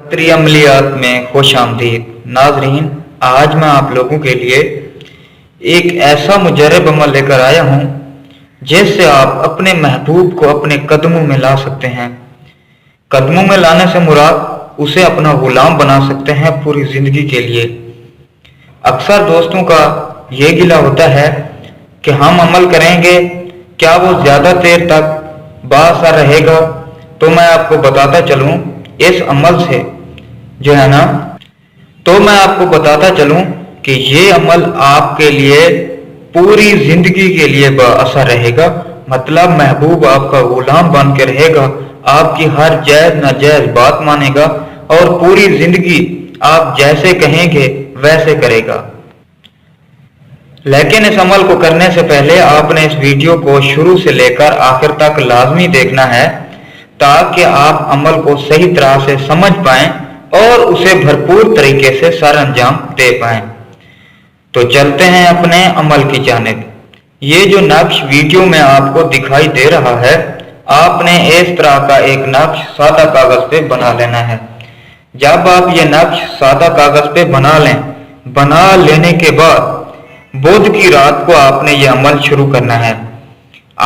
فطری عملیات میں خوش آمدید ناظرین، آج میں آپ لوگوں کے لیے ایک ایسا مجرب عمل لے کر آیا ہوں جس سے آپ اپنے محبوب کو اپنے قدموں میں لا سکتے ہیں۔ قدموں میں لانے سے مراد اسے اپنا غلام بنا سکتے ہیں پوری زندگی کے لیے۔ اکثر دوستوں کا یہ گلہ ہوتا ہے کہ ہم عمل کریں گے، کیا وہ زیادہ دیر تک بااثر رہے گا؟ تو میں آپ کو بتاتا چلوں اس عمل سے کہ یہ عمل آپ کے لیے پوری زندگی کے لیے بااثر رہے گا۔ مطلب محبوب آپ کا غلام بن کے رہے گا، آپ کی ہر جائز ناجائز بات مانے گا اور پوری زندگی آپ جیسے کہیں گے ویسے کرے گا۔ لیکن اس عمل کو کرنے سے پہلے آپ نے اس ویڈیو کو شروع سے لے کر آخر تک لازمی دیکھنا ہے تاکہ آپ عمل کو صحیح طرح سے سمجھ پائیں اور اسے بھرپور طریقے سے سر انجام دے پائیں۔ تو چلتے ہیں اپنے عمل کی جانب۔ یہ جو نقش ویڈیو میں آپ کو دکھائی دے رہا ہے، آپ نے اس طرح کا ایک نقش سادہ کاغذ پہ بنا لینا ہے۔ جب آپ یہ نقش سادہ کاغذ پہ بنا لینے کے بعد بدھ کی رات کو آپ نے یہ عمل شروع کرنا ہے۔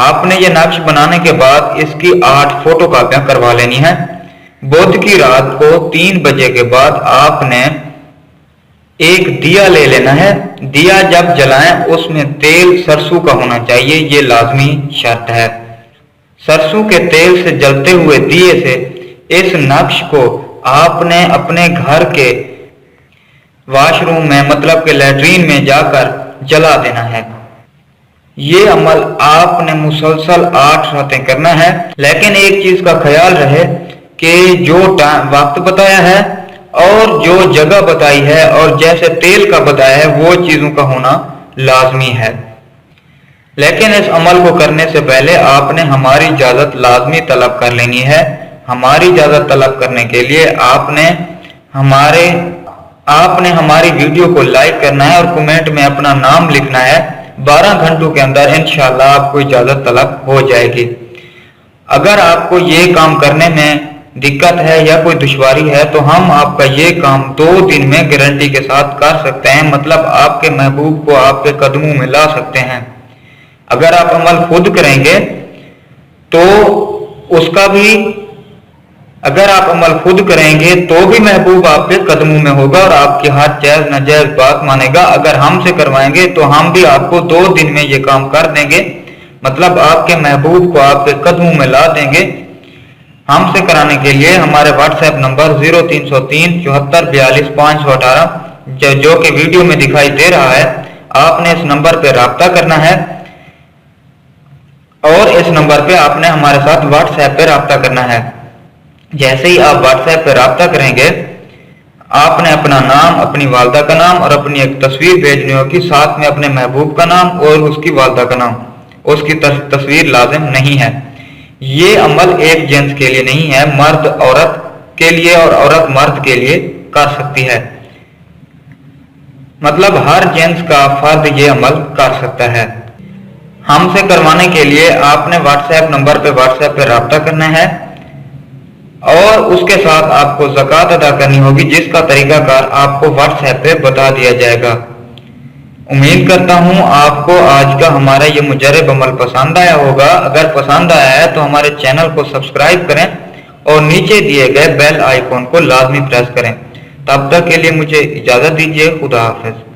آپ نے یہ نقش بنانے کے بعد اس کی 8 فوٹو کاپیاں کروا لینی ہیں۔ بدھ کی رات کو 3 بجے کے بعد آپ نے ایک دیا لے لینا ہے۔ دیا جب جلائیں اس میں تیل سرسوں کا ہونا چاہیے، یہ لازمی شرط ہے۔ سرسوں کے تیل سے جلتے ہوئے دیے سے اس نقش کو آپ نے اپنے گھر کے واش روم میں مطلب کہ لیٹرین میں جا کر جلا دینا ہے۔ یہ عمل آپ نے مسلسل 8 راتیں کرنا ہے، لیکن ایک چیز کا خیال رہے کہ جو وقت بتایا ہے اور جو جگہ بتائی ہے اور جیسے تیل کا بتایا ہے وہ چیزوں کا ہونا لازمی ہے۔ لیکن اس عمل کو کرنے سے پہلے آپ نے ہماری اجازت لازمی طلب کر لینی ہے۔ ہماری اجازت طلب کرنے کے لیے آپ نے ہماری ویڈیو کو لائک کرنا ہے اور کمنٹ میں اپنا نام لکھنا ہے۔ 12 گھنٹوں کے اندر انشاءاللہ آپ کو اجازت طلب ہو جائے گی۔ اگر آپ کو یہ کام کرنے میں دقت ہے یا کوئی دشواری ہے تو ہم آپ کا یہ کام 2 دن میں گارنٹی کے ساتھ کر سکتے ہیں، مطلب آپ کے محبوب کو آپ کے قدموں میں لا سکتے ہیں۔ اگر آپ عمل خود کریں گے تو محبوب آپ کے قدموں میں ہوگا اور آپ کی ہر جائز ناجائز بات مانے گا۔ اگر ہم سے کروائیں گے تو ہم بھی آپ کو 2 دن میں یہ کام کر دیں گے، مطلب آپ کے محبوب کو آپ کے قدموں میں لا دیں گے۔ ہم سے کرانے کے لیے ہمارے واٹس ایپ نمبر 0303 74 42 518 جو کہ ویڈیو میں دکھائی دے رہا ہے، آپ نے اس نمبر پہ رابطہ کرنا ہے اور اس نمبر پہ آپ نے ہمارے ساتھ واٹس ایپ پہ رابطہ کرنا ہے۔ جیسے ہی آپ واٹس ایپ پہ رابطہ کریں گے، آپ نے اپنا نام، اپنی والدہ کا نام اور اپنی ایک تصویر بھیجنی ہوگی، ساتھ میں اپنے محبوب کا نام اور اس کی والدہ کا نام، اس کی تصویر لازم نہیں ہے۔ یہ عمل ایک جنس کے لیے نہیں ہے، مرد عورت کے لیے اور عورت مرد کے لیے کر سکتی ہے، مطلب ہر جنس کا فرد یہ عمل کر سکتا ہے۔ ہم سے کروانے کے لیے آپ نے واٹس ایپ نمبر پہ رابطہ کرنا ہے اور اس کے ساتھ آپ کو زکوٰۃ ادا کرنی ہوگی، جس کا طریقہ کار آپ کو واٹس ایپ پہ بتا دیا جائے گا۔ امید کرتا ہوں آپ کو آج کا ہمارا یہ مجرب عمل پسند آیا ہوگا۔ اگر پسند آیا ہے تو ہمارے چینل کو سبسکرائب کریں اور نیچے دیے گئے بیل آئیکن کو لازمی پریس کریں۔ تب تک کے لیے مجھے اجازت دیجیے۔ خدا حافظ۔